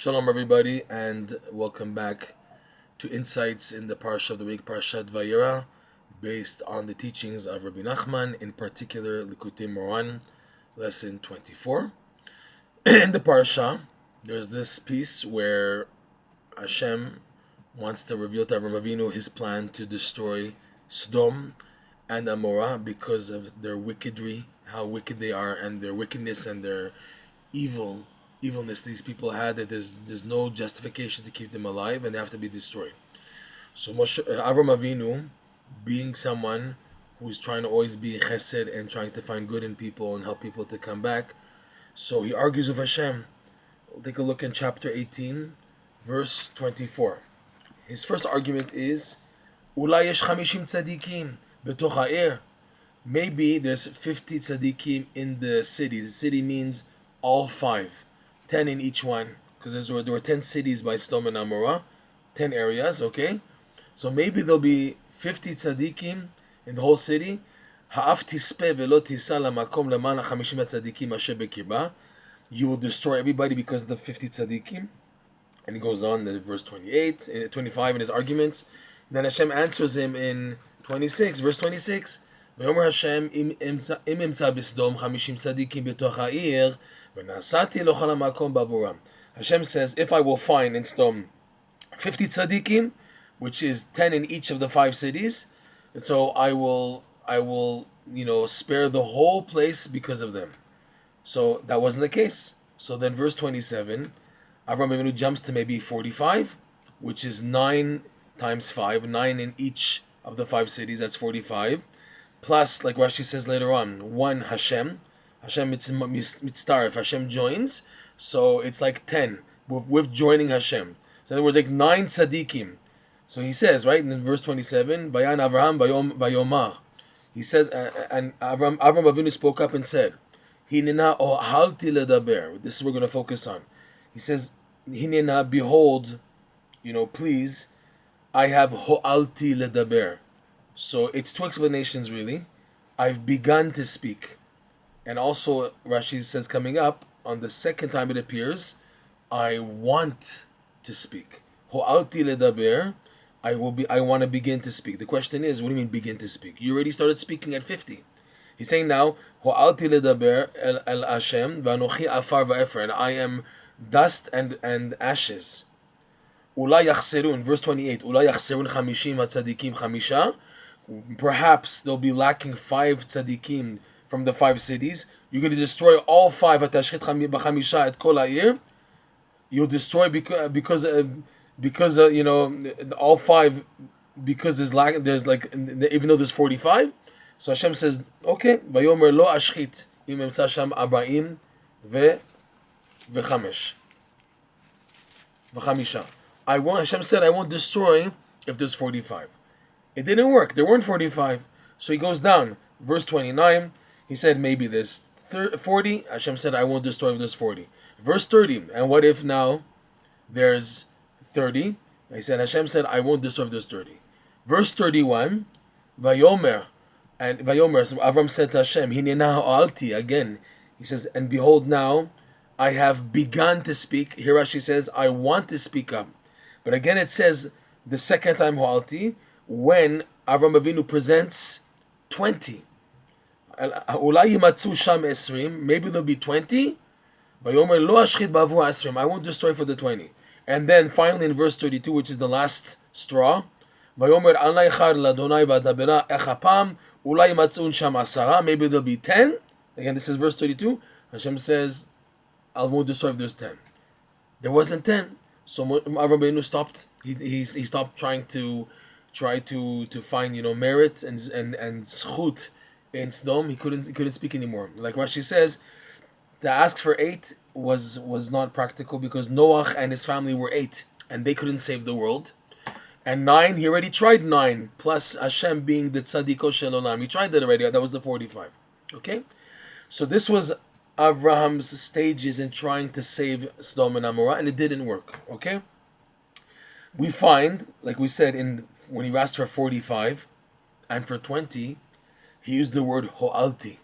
Shalom, everybody, and welcome back to Insights in the Parsha of the Week, Parshat Vayeira, based on the teachings of Rabbi Nachman, in particular, Likutey Moharan Lesson 24. In the Parsha, there's this piece where Hashem wants to reveal to Avraham Avinu his plan to destroy Sodom and Amorah because of their wickedry, how wicked they are, and their wickedness and their evilness these people had, that there's no justification to keep them alive and they have to be destroyed. So Avraham Avinu, being someone who's trying to always be chesed and trying to find good in people and help people to come back, so he argues with Hashem. We'll take a look in chapter 18, verse 24. His first argument is, Ulay yesh 50 tzadikim betoch ha'ir. Maybe there's 50 tzadikim in the city. The city means all five. 10 in each one, because there were 10 cities by Sodom and Amorah, 10 areas, okay? So maybe there'll be 50 tzadikim in the whole city. You will destroy everybody because of the 50 tzadikim. And he goes on in verse 28, 25 in his arguments. Then Hashem answers him in 26, verse 26. ויאמר השם אם אמצא בסדום 50 צדיקים בתוך העיר ונסעתי לכל המקום בעבורם. Hashem says, if I will find in Sodom 50 tzadikim, which is 10 in each of the 5 cities, so I will spare the whole place because of them. So that wasn't the case. So then verse 27, Avraham Avinu jumps to maybe 45, which is 9 times 5, 9 in each of the 5 cities, that's 45. Plus, like Rashi says later on, 1 Hashem mitztaref, Hashem joins, so it's like 10 with joining Hashem. So in other words, like 9 tzadikim. So he says, right, in verse 27, Vayan Avraham Vayomar. He said, and Avraham Avinu spoke up and said, Hinena o halti ledaber. This is what we're going to focus on. He says, Hinena, behold, please, I have ho'alti ledaber. So it's 2 explanations really. I've begun to speak. And also Rashi says coming up, on the second time it appears, I want to speak. Ho'alti ledaber, I want to begin to speak. The question is, what do you mean begin to speak? You already started speaking at 50. He's saying now, Ho'alti ledaber el Hashem v'anochi afar va'efer, and I am dust and ashes. Ulay yachserun, verse 28, Ulay yachserun 50 tzadikim 5. Perhaps they'll be lacking 5 tzadikim from the 5 cities. You're going to destroy all 5. You'll destroy because all 5, because there's like, even though there's 45. So Hashem says, okay, Vayomer lo ashchit im emtza sham 40 v'chamisha. Hashem said, I won't destroy if there's 45. It didn't work. There weren't 45. So he goes down. Verse 29, he said, maybe there's 40. Hashem said, I won't destroy if there's 40. Verse 30, and what if now there's 30? He said, Hashem said, I won't destroy if there's 30. Verse 31, Vayomer, so Avram said to Hashem, Hinena alti, again, he says, and behold now, I have begun to speak. Here Rashi says, I want to speak up. But again it says, the second time Ho'alti, when Avraham Avinu presents 20. Maybe there'll be 20. I won't destroy for the 20. And then finally in verse 32, which is the last straw, maybe there'll be 10. Again, this is verse 32. Hashem says, I won't destroy if there's 10. There wasn't 10. So Avraham Avinu stopped. He stopped trying to find merit and zchut in Sodom. He couldn't speak anymore. Like Rashi says, to ask for 8 was not practical because Noach and his family were 8 and they couldn't save the world. And 9, he already tried 9 plus Hashem being the tzadiko shel olam. He tried that already. That was the 45. Okay, so this was Avraham's stages in trying to save Sodom and Amorah, and it didn't work. Okay. We find, like we said, when he asked for 45 and for 20, he used the word ho'alti.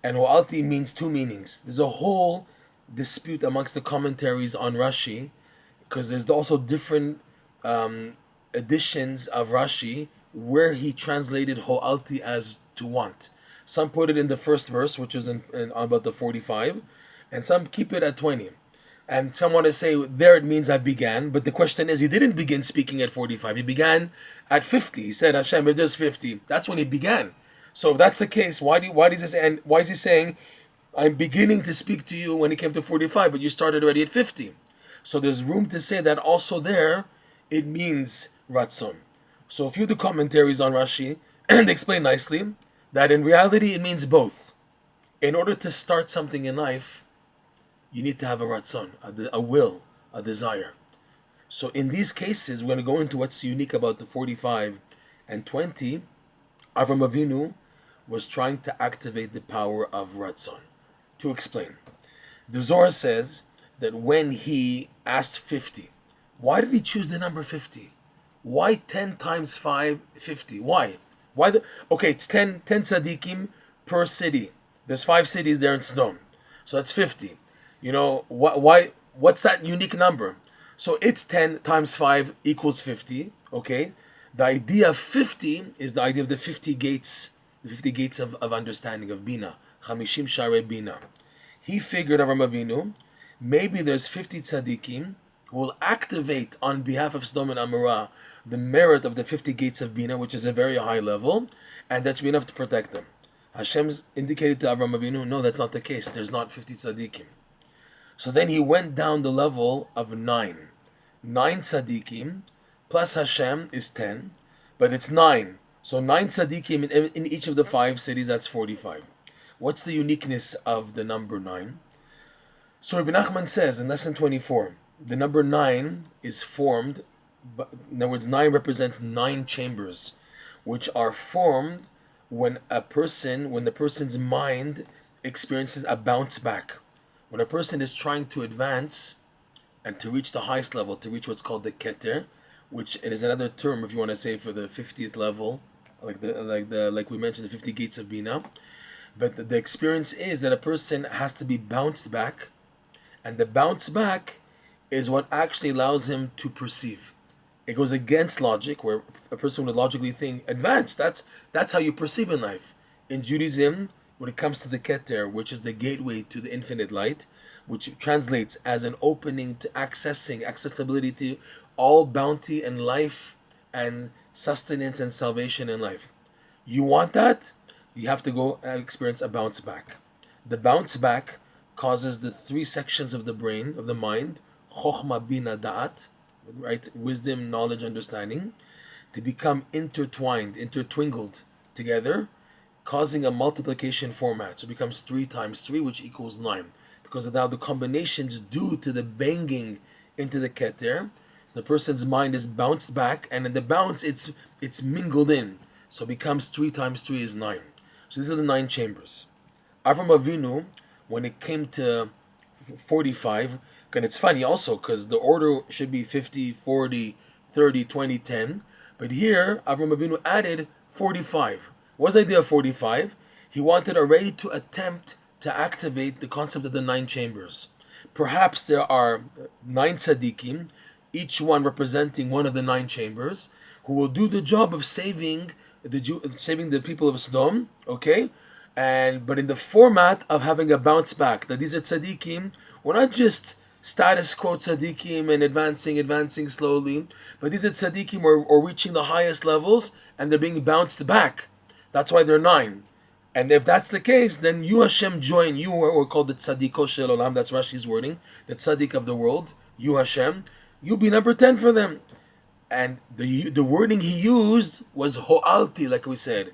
And ho'alti means 2 meanings. There's a whole dispute amongst the commentaries on Rashi, because there's also different editions of Rashi where he translated ho'alti as to want. Some put it in the first verse, which is in about the 45, and some keep it at 20. And some want to say there it means I began, but the question is he didn't begin speaking at 45. He began at 50. He said, Hashem, if there's 50, that's when he began. So if that's the case, why is he saying I'm beginning to speak to you when he came to 45, but you started already at 50? So there's room to say that also there it means Ratzon. So a few of the commentaries on Rashi and explain nicely that in reality it means both. In order to start something in life, you need to have a Ratzon, a will, a desire. So in these cases, we're going to go into what's unique about the 45 and 20. Avraham Avinu was trying to activate the power of Ratzon. To explain, the Zohar says that when he asked 50, why did he choose the number 50? Why 10 times 5, 50? Why? Okay, it's 10 tzaddikim per city. There's 5 cities there in Sodom. So that's 50. You know, why? What's that unique number? So it's 10 times 5 equals 50, okay? The idea of 50 is the idea of the 50 gates of understanding, of Bina. Chamishim Sharei Bina. He figured, Avraham Avinu, maybe there's 50 tzaddikim who will activate on behalf of Sodom and Amorah the merit of the 50 gates of Bina, which is a very high level, and that should be enough to protect them. Hashem's indicated to Avraham Avinu, no, that's not the case. There's not 50 tzaddikim. So then he went down the level of 9. 9 tzaddikim plus Hashem is 10, but it's 9. So 9 tzaddikim in each of the 5 cities, that's 45. What's the uniqueness of the number 9? So Rabbi Nachman says in lesson 24, the number 9 is formed, in other words, 9 represents 9 chambers, which are formed when the person's mind experiences a bounce back. When a person is trying to advance and to reach the highest level, to reach what's called the Keter, which is another term, if you want to say, for the 50th level, like we mentioned, the 50 gates of Bina. But the experience is that a person has to be bounced back, and the bounce back is what actually allows him to perceive. It goes against logic, where a person would logically think, advance. That's how you perceive in life. In Judaism, when it comes to the Keter, which is the gateway to the infinite light, which translates as an opening to accessibility to all bounty and life and sustenance and salvation in life. You want that? You have to go experience a bounce back. The bounce back causes the 3 sections of the brain, of the mind, Chokhmah, Bina, Da'at, right? Wisdom, knowledge, understanding, to become intertwingled together, causing a multiplication format. So it becomes 3 times 3, which equals 9. Because now the combinations due to the banging into the Keter, so the person's mind is bounced back, and in the bounce, it's mingled in. So it becomes 3 times 3 is 9. So these are the 9 chambers. Avraham Avinu, when it came to 45, and it's funny also because the order should be 50, 40, 30, 20, 10. But here, Avraham Avinu added 45. What's the idea of 45? He wanted already to attempt to activate the concept of the 9 chambers. Perhaps there are 9 tzaddikim, each one representing one of the 9 chambers, who will do the job of saving the people of Sodom, okay? But in the format of having a bounce back, that these are tzaddikim, we're not just status quo tzaddikim and advancing slowly, but these are tzaddikim are reaching the highest levels and they're being bounced back. That's why they're 9. And if that's the case, then you, Hashem, join you, or called the tzaddiko shel olam, that's Rashi's wording, the tzaddik of the world, you, Hashem, you be number 10 for them. And the wording he used was ho'alti, like we said.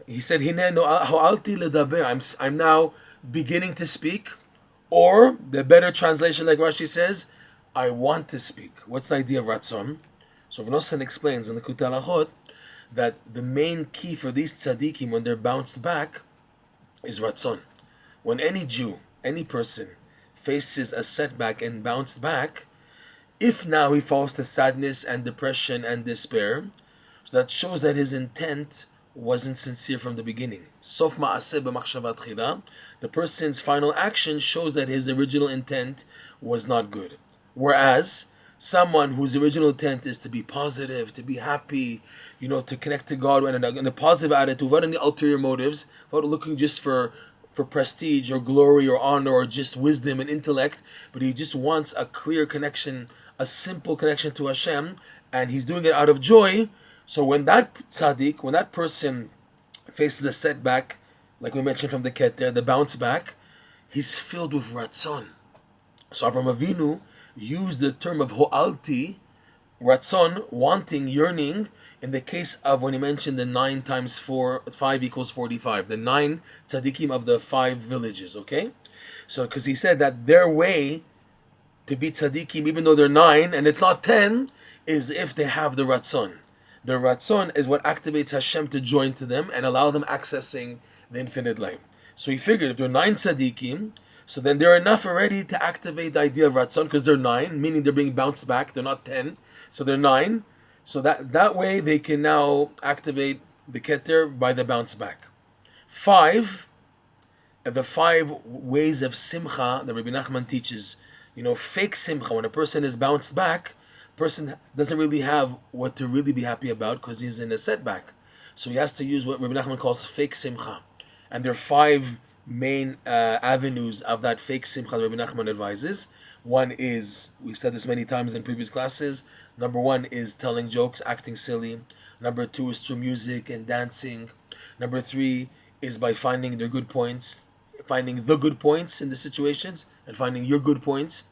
He said, Hine no ho'alti ledaber, I'm now beginning to speak. Or, the better translation, like Rashi says, I want to speak. What's the idea of Ratzon? So V'nosan explains in the Likutey Moharan that the main key for these tzaddikim when they're bounced back is Ratzon. When any Jew, any person, faces a setback and bounced back, if now he falls to sadness and depression and despair, so that shows that his intent wasn't sincere from the beginning. Sof ma'aseh b'machshava tchila, the person's final action shows that his original intent was not good. Whereas someone whose original intent is to be positive, to be happy, to connect to God in a positive attitude, without any ulterior motives, without looking just for prestige or glory or honor or just wisdom and intellect, but he just wants a clear connection, a simple connection to Hashem, and he's doing it out of joy. So when that tzaddik, when that person faces a setback, like we mentioned from the Keter, the bounce back, he's filled with Ratzon. So Avraham Avinu used the term of ho'alti, Ratzon, wanting, yearning, in the case of when he mentioned the 9 times 5 equals 45, the 9 tzaddikim of the 5 villages, okay? So, because he said that their way to be tzaddikim, even though they're 9, and it's not 10, is if they have the Ratzon. The Ratzon is what activates Hashem to join to them and allow them accessing the infinite light. So he figured if they're 9 tzaddikim, so then they're enough already to activate the idea of Ratzon, because they're 9, meaning they're being bounced back, they're not 10, so they're 9. So that way they can now activate the Keter by the bounce back. 5, the 5 ways of simcha that Rabbi Nachman teaches. Fake simcha, when a person is bounced back, person doesn't really have what to really be happy about because he's in a setback. So he has to use what Rabbi Nachman calls fake simcha. And there are 5 main avenues of that fake simcha that Rabbi Nachman advises. One is, we've said this many times in previous classes, number 1 is telling jokes, acting silly. Number 2 is through music and dancing. Number 3 is by finding the good points in the situations and finding your good points.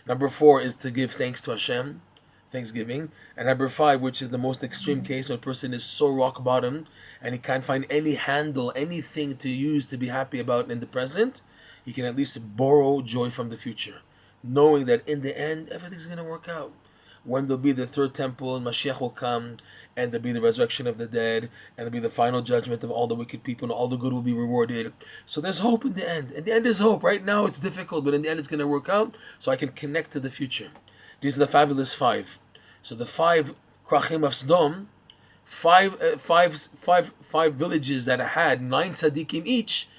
Number 4 is to give thanks to Hashem, thanksgiving. And number 5, which is the most extreme case, when a person is so rock bottom and he can't find any handle, anything to use to be happy about in the present, he can at least borrow joy from the future, knowing that in the end, everything's going to work out. When there'll be the 3rd temple, and Mashiach will come, and there'll be the resurrection of the dead, and there'll be the final judgment of all the wicked people, and all the good will be rewarded. So there's hope in the end. In the end is hope. Right now it's difficult, but in the end it's going to work out, so I can connect to the future. These are the fabulous 5. So the 5 krachim of Sodom, 5 villages that had 9 tzaddikim each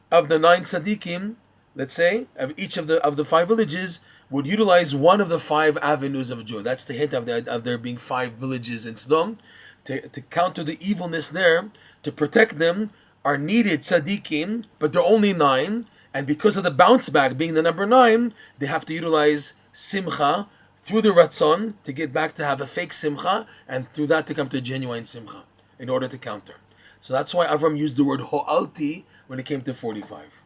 of the 9 tzaddikim, let's say, of each of the 5 villages, would utilize one of the 5 avenues of joy. That's the hint of there being 5 villages in Sodom. To counter the evilness there, to protect them, are needed tzaddikim, but they're only 9. And because of the bounce back being the number 9, they have to utilize simcha through the Ratzon to get back to have a fake simcha, and through that to come to a genuine simcha in order to counter. So that's why Avram used the word ho'alti when it came to 45.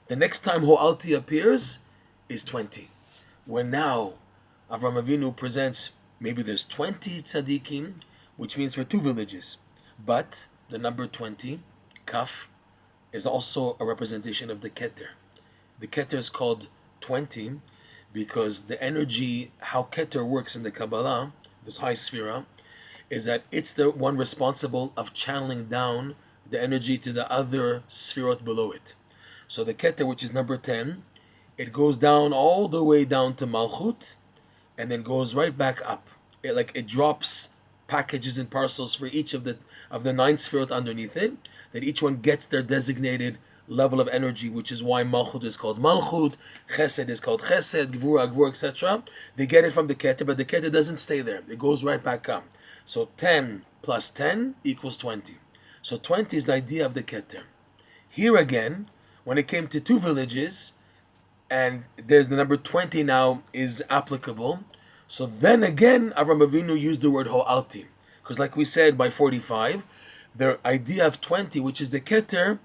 The next time ho'alti appears is 20. When now Avraham Avinu presents, maybe there's 20 tzaddikim, which means for 2 villages. But the number 20, kaf, is also a representation of the Keter. The Keter is called 20 because the energy, how Keter works in the Kabbalah, this high sphera, is that it's the one responsible of channeling down the energy to the other sphirot below it. So the Keter, which is number 10, it goes down all the way down to Malchut, and then goes right back up. It drops packages and parcels for each of the 9 sphirot underneath it, that each one gets their designated level of energy, which is why Malchut is called Malchut, Chesed is called Chesed, Gvura, Gvur, etc. They get it from the Keter, but the Keter doesn't stay there. It goes right back up. So 10 plus 10 equals 20. So 20 is the idea of the Keter. Here again, when it came to 2 villages, and there's the number 20 now is applicable. So then again, Avraham Avinu used the word ho'alti. Because like we said, by 45, the idea of 20, which is the Keter,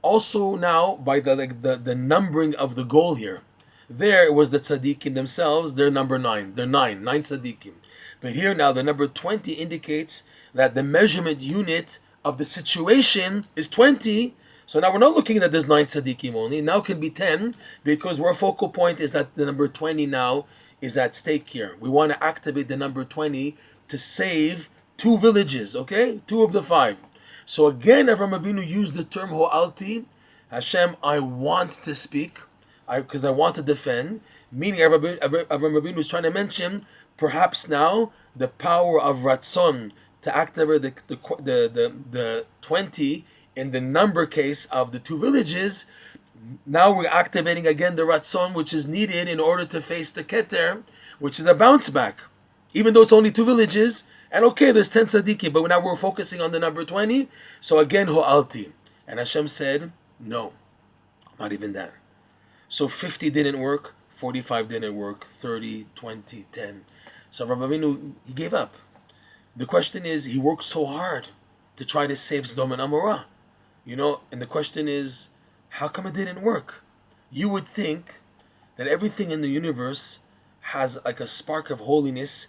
also now by the numbering of the goal here. There it was the tzaddikim themselves, they're number 9. They're 9 tzaddikim. But here now the number 20 indicates that the measurement unit of the situation is 20. So now we're not looking at there's 9 tzaddikim only. Now it can be 10 because our focal point is that the number 20 now is at stake here. We want to activate the number 20 to save 2 villages, okay? 2 of the 5. So again, Avraham Avinu used the term ho'alti. Hashem, I want to speak because I want to defend. Meaning Avraham Avinu is trying to mention perhaps now the power of Ratzon to activate the 20 in the number case of the two villages, now we're activating again the Ratzon, which is needed in order to face the Keter, which is a bounce back. Even though it's only two villages, and okay, there's 10 tzaddikim, but now we're focusing on the number 20. So again, ho'alti. And Hashem said, no, not even that. So 50 didn't work, 45 didn't work, 30, 20, 10. So Avraham Avinu, he gave up. The question is, he worked so hard to try to save Sodom and Amorah. And the question is, how come it didn't work? You would think that everything in the universe has like a spark of holiness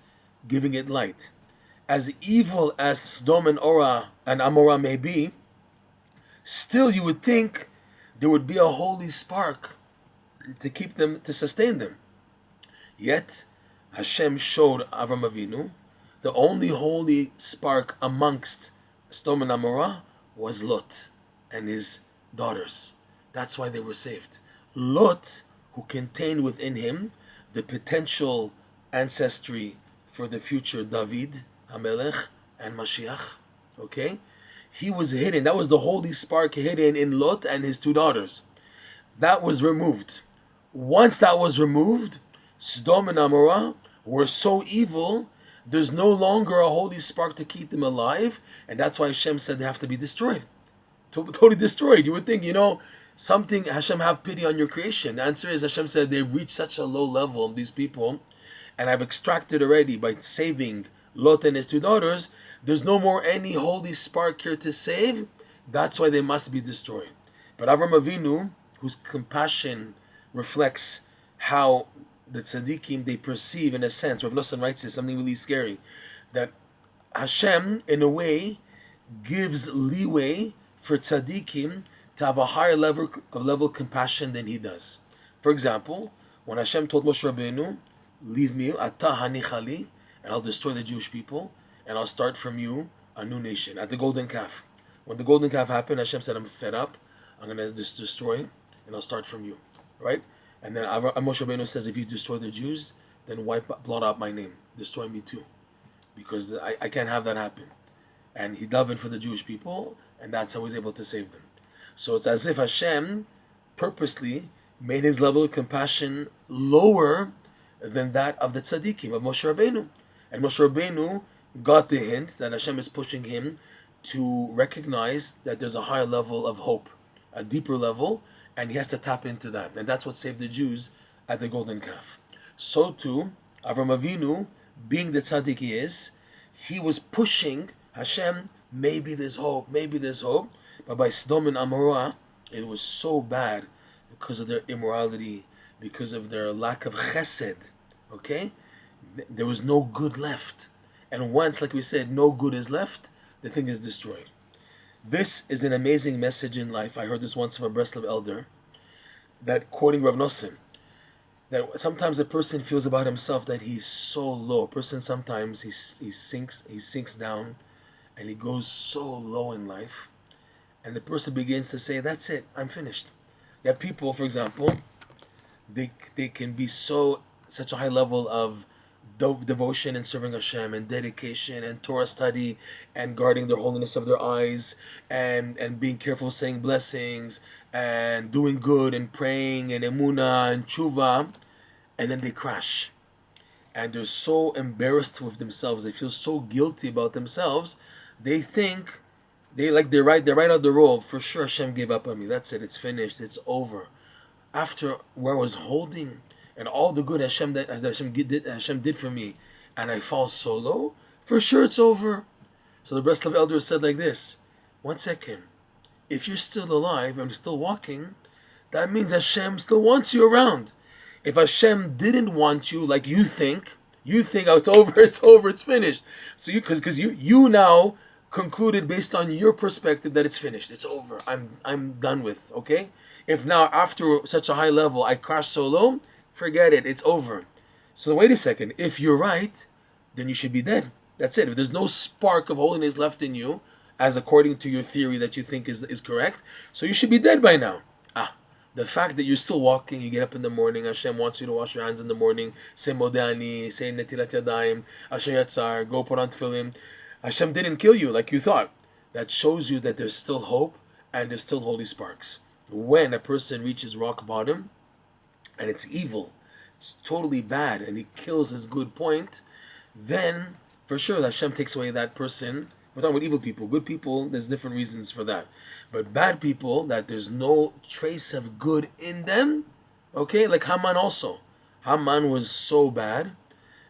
giving it light. As evil as Sodom and Amorah may be, still you would think there would be a holy spark to keep them, to sustain them. Yet, Hashem showed Avraham Avinu the only holy spark amongst Sodom and Amorah was Lot and his daughters. That's why they were saved. Lot, who contained within him the potential ancestry for the future David, Hamelech, and Mashiach. Okay? He was hidden. That was the holy spark hidden in Lot and his two daughters. That was removed. Once that was removed, Sodom and Amorah were so evil, there's no longer a holy spark to keep them alive, and that's why Hashem said they have to be destroyed. Totally destroyed. You would think, something, Hashem, have pity on your creation. The answer is, Hashem said they've reached such a low level, these people, and I've extracted already by saving Lot and his two daughters, there's no more any holy spark here to save. That's why they must be destroyed. But Avraham Avinu, whose compassion reflects how the tzaddikim, they perceive, in a sense, Rav Nosson writes this, something really scary, that Hashem, in a way, gives leeway for tzaddikim to have a higher level of compassion than he does. For example, when Hashem told Moshe Rabbeinu, leave me, ata hanichali, and I'll destroy the Jewish people, and I'll start from you a new nation, at the golden calf. When the golden calf happened, Hashem said, I'm fed up, I'm going to just destroy, and I'll start from you, right? And then Moshe Rabbeinu says, if you destroy the Jews, then blot out my name, destroy me too, because I can't have that happen. And he davened for the Jewish people, and that's how he was able to save them. So it's as if Hashem purposely made his level of compassion lower than that of the tzaddikim, of Moshe Rabbeinu. And Moshe Rabbeinu got the hint that Hashem is pushing him to recognize that there's a higher level of hope, a deeper level, and he has to tap into that. And that's what saved the Jews at the golden calf. So too, Avraham Avinu, being the tzaddik he is, he was pushing Hashem, maybe there's hope. But by Sodom and Amorah, it was so bad because of their immorality, because of their lack of chesed. Okay? There was no good left. And once, like we said, no good is left, the thing is destroyed. This is an amazing message in life. I heard this once from a Breslov elder, that quoting Rav Nosson, that sometimes a person feels about himself that he's so low. A person sometimes he sinks down, and he goes so low in life, and the person begins to say, "That's it, I'm finished." You have people, for example, they can be such a high level of devotion and serving Hashem and dedication and Torah study and guarding their holiness of their eyes and being careful saying blessings and doing good and praying and emunah and tshuva, and then they crash. And they're so embarrassed with themselves. They feel so guilty about themselves. They think they're right out the road. For sure Hashem gave up on me. That's it. It's finished. It's over. After where I was holding and all the good Hashem did for me, and I fall so low, for sure it's over. So the Breslov elder said like this: 1 second, if you're still alive and still walking, that means Hashem still wants you around. If Hashem didn't want you, like you think, oh, it's over, it's finished. So because you now concluded based on your perspective that it's finished, it's over, I'm done with. Okay, if now after such a high level I crash so low, forget it, it's over. So wait a second, if you're right, then you should be dead. That's it. If there's no spark of holiness left in you, as according to your theory that you think is correct, so you should be dead by now. The fact that you're still walking, you get up in the morning, Hashem wants you to wash your hands in the morning, say Modani, say Netilat Yadayim, Asher Yatzar, go put on tefillin. Hashem didn't kill you like you thought. That shows you that there's still hope, and there's still holy sparks. When a person reaches rock bottom and it's evil, it's totally bad, and he kills his good point, then for sure Hashem takes away that person. We're talking about evil people. Good people, there's different reasons for that. But bad people, that there's no trace of good in them, okay, like Haman also. Haman was so bad,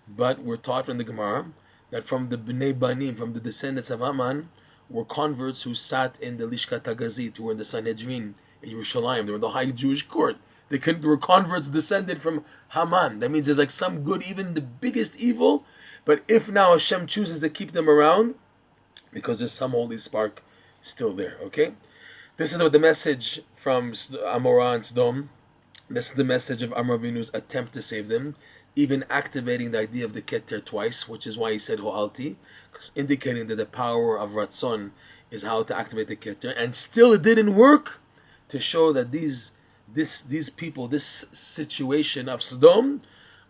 but we're taught from the Gemara that from the Bnei Banim, from the descendants of Haman, were converts who sat in the Lishkat HaGazit, who were in the Sanhedrin in Yerushalayim. They were in the high Jewish court. They were converts descended from Haman. That means there's like some good, even the biggest evil. But if now Hashem chooses to keep them around, because there's some holy spark still there, okay? This is the message from Amorah and Sodom. This is the message of Avraham Avinu's attempt to save them, even activating the idea of the Keter twice, which is why he said Ho'alti, indicating that the power of Ratzon is how to activate the Keter. And still it didn't work, to show that these people, this situation of Sodom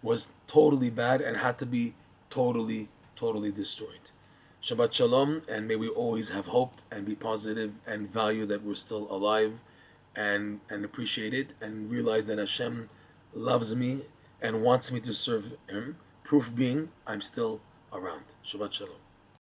was totally bad and had to be totally destroyed. Shabbat Shalom, and may we always have hope and be positive and value that we're still alive and appreciate it, and realize that Hashem loves me and wants me to serve Him. Proof being, I'm still around. Shabbat Shalom.